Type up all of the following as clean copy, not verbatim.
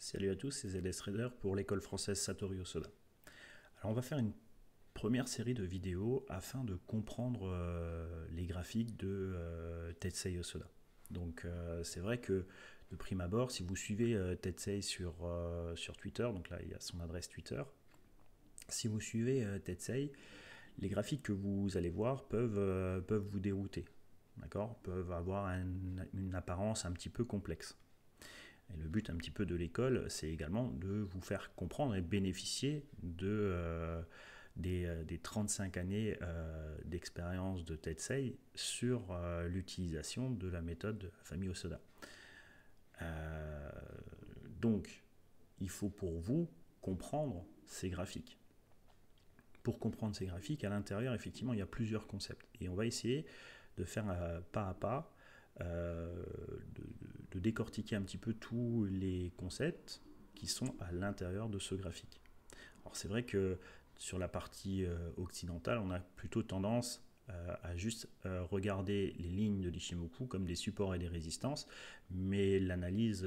Salut à tous, c'est ZS Trader pour l'école française Satoru Hosoda. Alors on va faire une première série de vidéos afin de comprendre les graphiques de Tetsei Hosoda. Donc c'est vrai que de prime abord, si vous suivez Tetsei sur Twitter, donc là il y a son adresse Twitter, si vous suivez Tetsei, les graphiques que vous allez voir peuvent vous dérouter, d'accord, peuvent avoir une apparence un petit peu complexe. Et le but un petit peu de l'école, c'est également de vous faire comprendre et bénéficier des 35 années d'expérience de Tetsei sur l'utilisation de la méthode de la famille Hosoda. Donc, il faut pour vous comprendre ces graphiques. Pour comprendre ces graphiques, à l'intérieur, effectivement, il y a plusieurs concepts. Et on va essayer de faire pas à pas de décortiquer un petit peu tous les concepts qui sont à l'intérieur de ce graphique. Alors c'est vrai que sur la partie occidentale, on a plutôt tendance à juste regarder les lignes de l'Ichimoku comme des supports et des résistances, mais l'analyse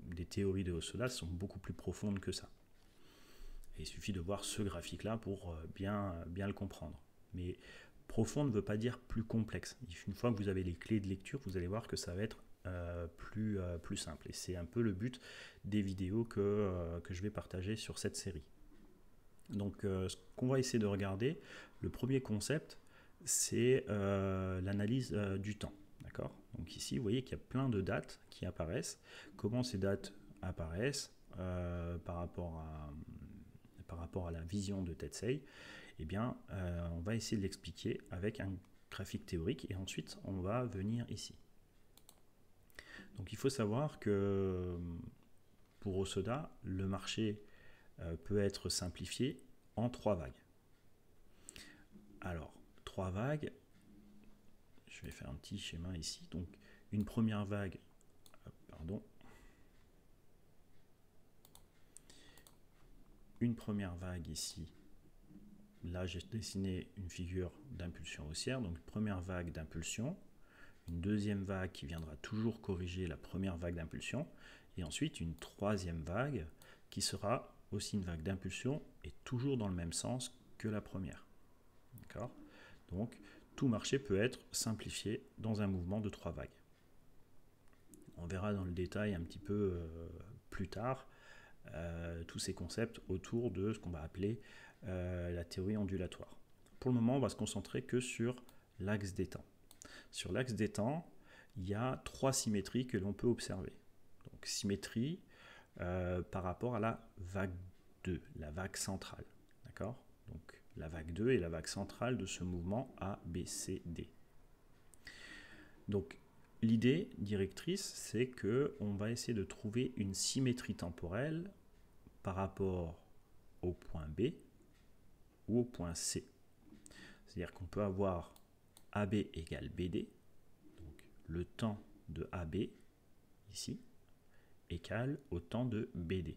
des théories de Hosoda sont beaucoup plus profondes que ça. Et il suffit de voir ce graphique-là pour bien le comprendre. Mais profond ne veut pas dire plus complexe. Une fois que vous avez les clés de lecture, vous allez voir que ça va être plus simple. Et c'est un peu le but des vidéos que je vais partager sur cette série. Donc ce qu'on va essayer de regarder, le premier concept, c'est l'analyse du temps. D'accord ? Donc ici, vous voyez qu'il y a plein de dates qui apparaissent. Comment ces dates apparaissent par rapport à la vision de Tetsei, eh bien, on va essayer de l'expliquer avec un graphique théorique et ensuite on va venir ici. Donc il faut savoir que pour Hosoda, le marché peut être simplifié en 3 vagues. Alors, 3 vagues, je vais faire un petit schéma ici. Donc, une première vague, une première vague ici. Là, j'ai dessiné une figure d'impulsion haussière, donc première vague d'impulsion, une deuxième vague qui viendra toujours corriger la première vague d'impulsion, et ensuite une troisième vague qui sera aussi une vague d'impulsion et toujours dans le même sens que la première. D'accord ? Donc, tout marché peut être simplifié dans un mouvement de 3 vagues. On verra dans le détail un petit peu plus tard tous ces concepts autour de ce qu'on va appeler la théorie ondulatoire. Pour le moment, on va se concentrer que sur l'axe des temps. Sur l'axe des temps, il y a 3 symétries que l'on peut observer. Donc symétrie par rapport à la vague 2, la vague centrale. D'accord ? Donc la vague 2 est la vague centrale de ce mouvement ABCD. Donc l'idée directrice, c'est qu'on va essayer de trouver une symétrie temporelle par rapport au point B ou au point C. C'est-à-dire qu'on peut avoir AB égale BD, donc le temps de AB, ici, égale au temps de BD.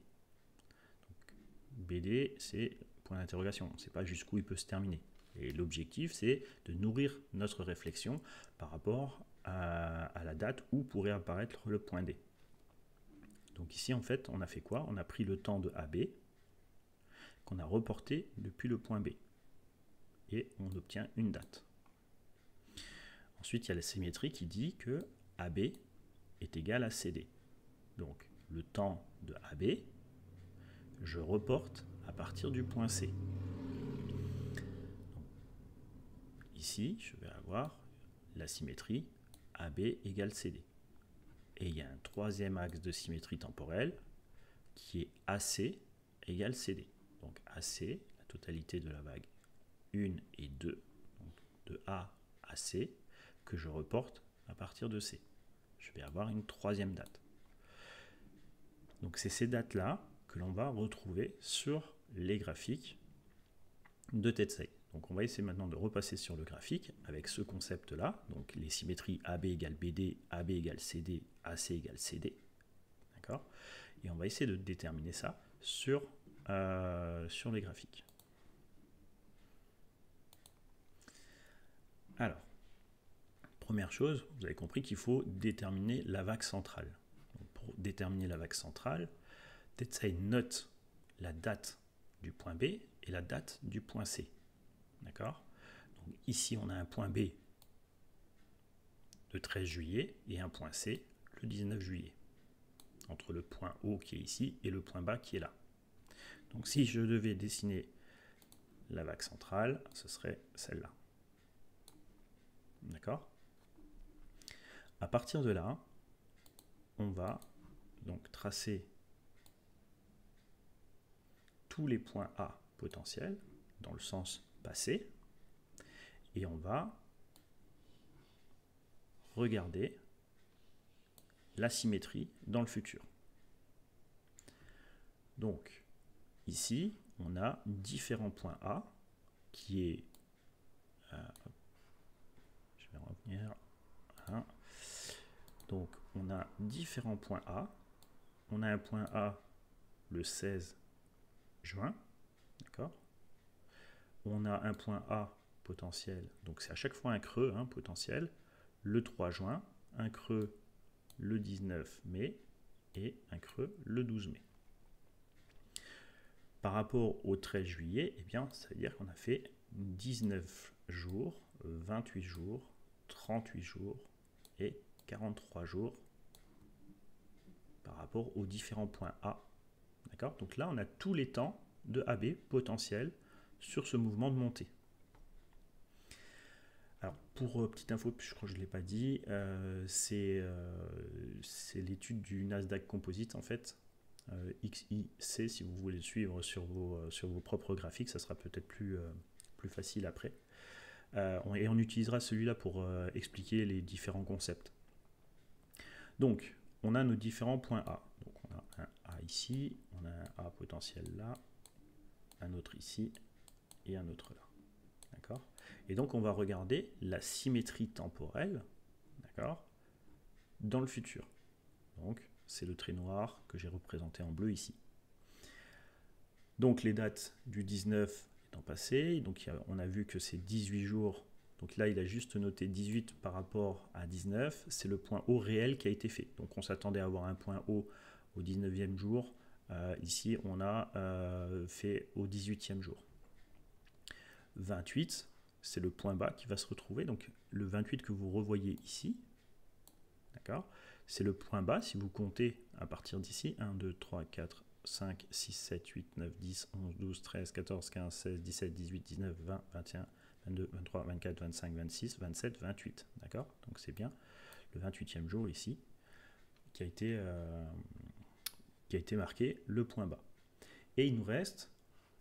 Donc, BD, c'est point d'interrogation, on ne sait pas jusqu'où il peut se terminer. Et l'objectif, c'est de nourrir notre réflexion par rapport à la date où pourrait apparaître le point D. Donc ici, en fait, on a fait quoi? On a pris le temps de AB, qu'on a reporté depuis le point B. Et on obtient une date. Ensuite, il y a la symétrie qui dit que AB est égal à CD. Donc, le temps de AB, je reporte à partir du point C. Donc, ici, je vais avoir la symétrie AB égale CD. Et il y a un troisième axe de symétrie temporelle qui est AC égale CD. Donc AC, la totalité de la vague 1 et 2, donc de A à C, que je reporte à partir de C. Je vais avoir une troisième date. Donc c'est ces dates-là que l'on va retrouver sur les graphiques de Tetsei. Donc on va essayer maintenant de repasser sur le graphique avec ce concept-là, donc les symétries AB égale BD, AB égale CD, AC égale CD. D'accord ? Et on va essayer de déterminer ça sur les graphiques. Alors, première chose, vous avez compris qu'il faut déterminer la vague centrale. Donc, pour déterminer la vague centrale, DataSide note la date du point B et la date du point C. D'accord? Donc ici, on a un point B le 13 juillet et un point C le 19 juillet. Entre le point haut qui est ici et le point bas qui est là. Donc si je devais dessiner la vague centrale, ce serait celle-là. D'accord? À partir de là, on va donc tracer tous les points A potentiels dans le sens passé et on va regarder la symétrie dans le futur. Donc ici, on a différents points A qui est je vais revenir là. Donc on a différents points A. On a un point A le 16 juin, d'accord. On a un point A potentiel, donc c'est à chaque fois un creux potentiel, le 3 juin, un creux le 19 mai et un creux le 12 mai. Par rapport au 13 juillet, eh bien, ça veut dire qu'on a fait 19 jours, 28 jours, 38 jours et 43 jours par rapport aux différents points A. D'accord? Donc là, on a tous les temps de AB potentiels sur ce mouvement de montée. Alors, pour petite info, je crois que je ne l'ai pas dit, c'est l'étude du Nasdaq Composite, en fait, XIC, si vous voulez le suivre sur vos propres graphiques, ça sera peut-être plus facile après. Et on utilisera celui-là pour expliquer les différents concepts. Donc, on a nos différents points A. Donc, on a un A ici, on a un A potentiel là, un autre ici et un autre là. D'accord? Et donc, on va regarder la symétrie temporelle, d'accord, dans le futur. Donc, c'est le trait noir que j'ai représenté en bleu ici. Donc, les dates du 19 étant passées, donc on a vu que c'est 18 jours. Donc là, il a juste noté 18 par rapport à 19. C'est le point haut réel qui a été fait. Donc, on s'attendait à avoir un point haut au 19e jour. Ici, on a fait au 18e jour. 28, c'est le point bas qui va se retrouver. Donc, le 28 que vous revoyez ici, d'accord, c'est le point bas si vous comptez à partir d'ici. 1, 2, 3, 4, 5, 6, 7, 8, 9, 10, 11, 12, 13, 14, 15, 16, 17, 18, 19, 20, 21, 22, 23, 24, 25, 26, 27, 28. D'accord? Donc c'est bien le 28e jour ici qui a été marqué le point bas. Et il nous reste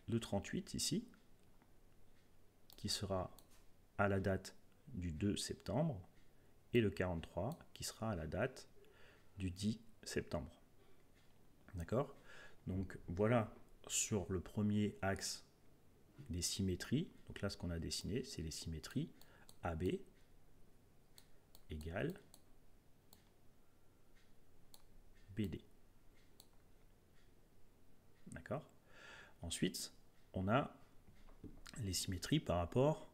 le 38 ici qui sera à la date du 2 septembre et le 43 qui sera à la date du 10 septembre. D'accord? Donc voilà sur le premier axe des symétries. Donc là, ce qu'on a dessiné, c'est les symétries AB égale BD. D'accord? Ensuite, on a les symétries par rapport,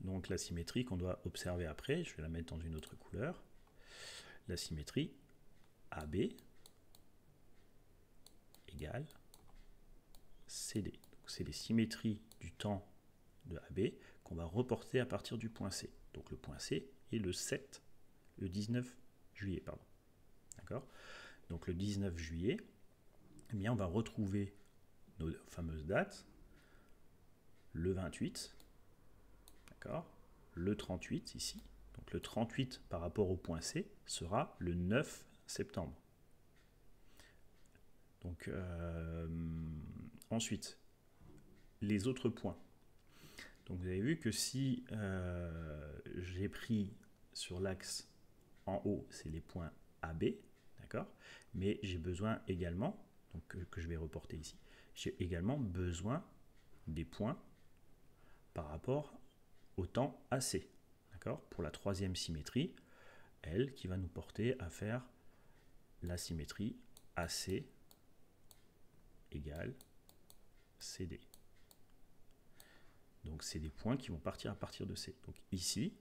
donc la symétrie qu'on doit observer après, je vais la mettre dans une autre couleur, la symétrie AB égale CD. C'est les symétries du temps de AB qu'on va reporter à partir du point C. Donc le point C est le 19 juillet. Pardon. D'accord? Donc le 19 juillet, eh bien, on va retrouver nos fameuses dates, le 28, d'accord, le 38 ici. Donc le 38 par rapport au point C sera le 9 septembre. Donc ensuite, les autres points. Donc vous avez vu que si j'ai pris sur l'axe en haut, c'est les points AB, d'accord, mais j'ai besoin également, donc que je vais reporter ici, j'ai également besoin des points par rapport au temps AC, d'accord, pour la troisième symétrie, elle qui va nous porter à faire la symétrie AC égale CD. Donc c'est des points qui vont partir à partir de C. Donc ici,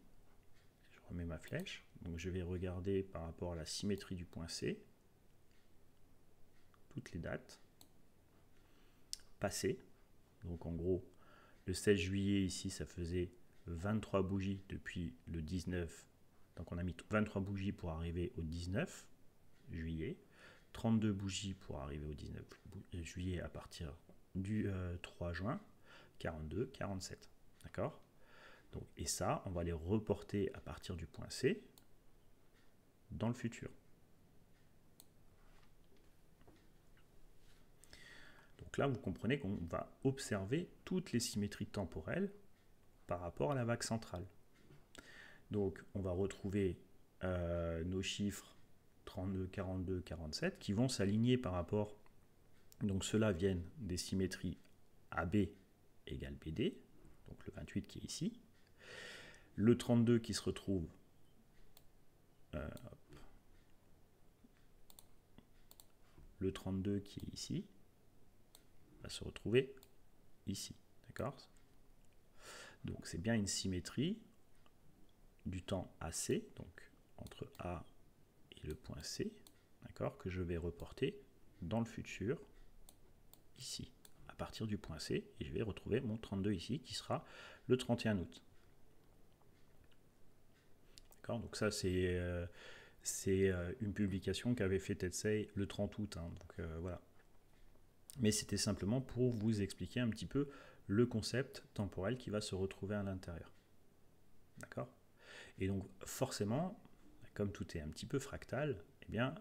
je remets ma flèche, donc je vais regarder par rapport à la symétrie du point C. toutes les dates passées. Donc en gros, le 16 juillet ici, ça faisait 23 bougies depuis le 19. Donc on a mis 23 bougies pour arriver au 19 juillet. 32 bougies pour arriver au 19 juillet à partir du 3 juin. 42, 47. D'accord? Donc, et ça, on va les reporter à partir du point C dans le futur. Donc là, vous comprenez qu'on va observer toutes les symétries temporelles par rapport à la vague centrale. Donc, on va retrouver nos chiffres 32, 42, 47 qui vont s'aligner par rapport. Donc, ceux-là viennent des symétries AB égale BD, donc le 28 qui est ici. Le 32 qui se retrouve le 32 qui est ici va se retrouver ici, d'accord? Donc c'est bien une symétrie du temps AC, donc entre A et le point C, d'accord, que je vais reporter dans le futur ici, à partir du point C, et je vais retrouver mon 32 ici qui sera le 31 août. D'accord, donc ça c'est une publication qu'avait fait Tetsei le 30 août, hein, donc voilà. Mais c'était simplement pour vous expliquer un petit peu le concept temporel qui va se retrouver à l'intérieur. D'accord? Et donc forcément, comme tout est un petit peu fractal, eh bien,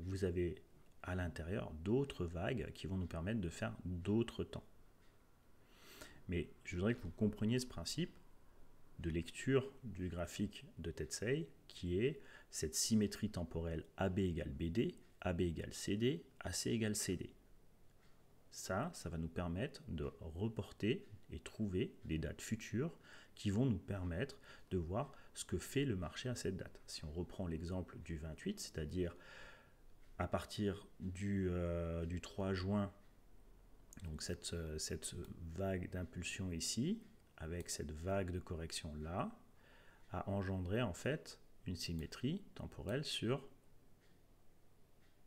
vous avez à l'intérieur d'autres vagues qui vont nous permettre de faire d'autres temps. Mais je voudrais que vous compreniez ce principe de lecture du graphique de Tetsei, qui est cette symétrie temporelle AB égale BD, AB égale CD, AC égale CD. Ça va nous permettre de reporter et trouver des dates futures qui vont nous permettre de voir ce que fait le marché à cette date. Si on reprend l'exemple du 28, c'est-à-dire à partir du 3 juin, donc cette vague d'impulsion ici, avec cette vague de correction là, a engendré en fait une symétrie temporelle sur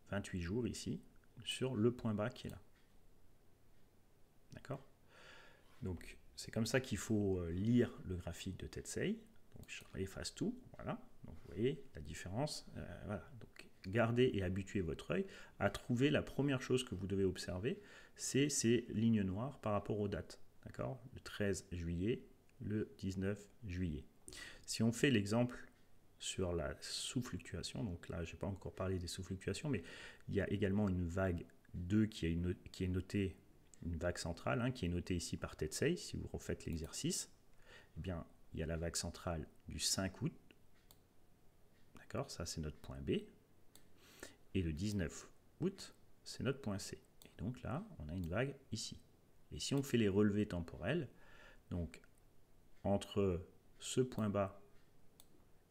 28 jours ici, sur le point bas qui est là. D'accord? Donc c'est comme ça qu'il faut lire le graphique de Tetsei. Donc je efface tout, voilà. Donc vous voyez la différence. Voilà. Donc gardez et habituez votre œil à trouver la première chose que vous devez observer, c'est ces lignes noires par rapport aux dates. D'accord? Le 13 juillet, le 19 juillet. Si on fait l'exemple sur la sous-fluctuation, donc là je n'ai pas encore parlé des sous-fluctuations, mais il y a également une vague 2 qui est notée, une vague centrale, hein, qui est notée ici par Tetsei. Si vous refaites l'exercice, eh bien, il y a la vague centrale du 5 août. D'accord, ça c'est notre point B. Et le 19 août, c'est notre point C. Et donc là, on a une vague ici. Et si on fait les relevés temporels, donc entre ce point bas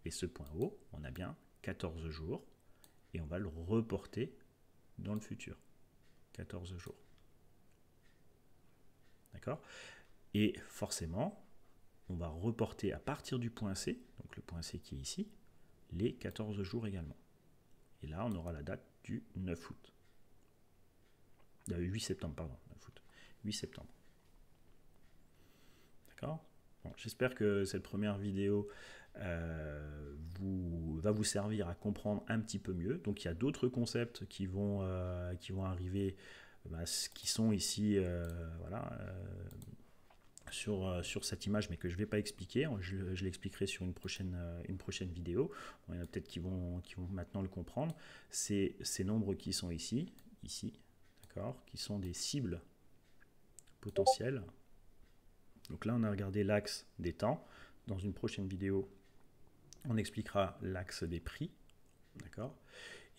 et ce point haut, on a bien 14 jours. Et on va le reporter dans le futur. 14 jours. D'accord? Et forcément, on va reporter à partir du point C, donc le point C qui est ici, les 14 jours également. Et là, on aura la date du 9 août. 8 septembre, pardon. 9 août. 8 septembre. D'accord? Bon, j'espère que cette première vidéo va vous servir à comprendre un petit peu mieux. Donc il y a d'autres concepts qui vont arriver, qui sont ici voilà, sur cette image, mais que je ne vais pas expliquer. Je l'expliquerai sur une prochaine vidéo. Bon, il y en a peut-être qui vont maintenant le comprendre. C'est ces nombres qui sont ici, d'accord, qui sont des cibles potentielles. Donc là, on a regardé l'axe des temps. Dans une prochaine vidéo, on expliquera l'axe des prix. D'accord?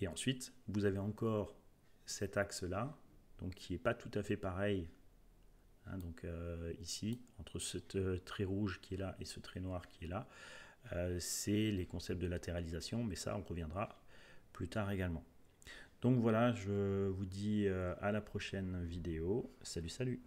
Et ensuite, vous avez encore cet axe-là, donc qui n'est pas tout à fait pareil. Hein, donc ici, entre ce trait rouge qui est là et ce trait noir qui est là, c'est les concepts de latéralisation, mais ça, on reviendra plus tard également. Donc voilà, je vous dis à la prochaine vidéo. Salut, salut!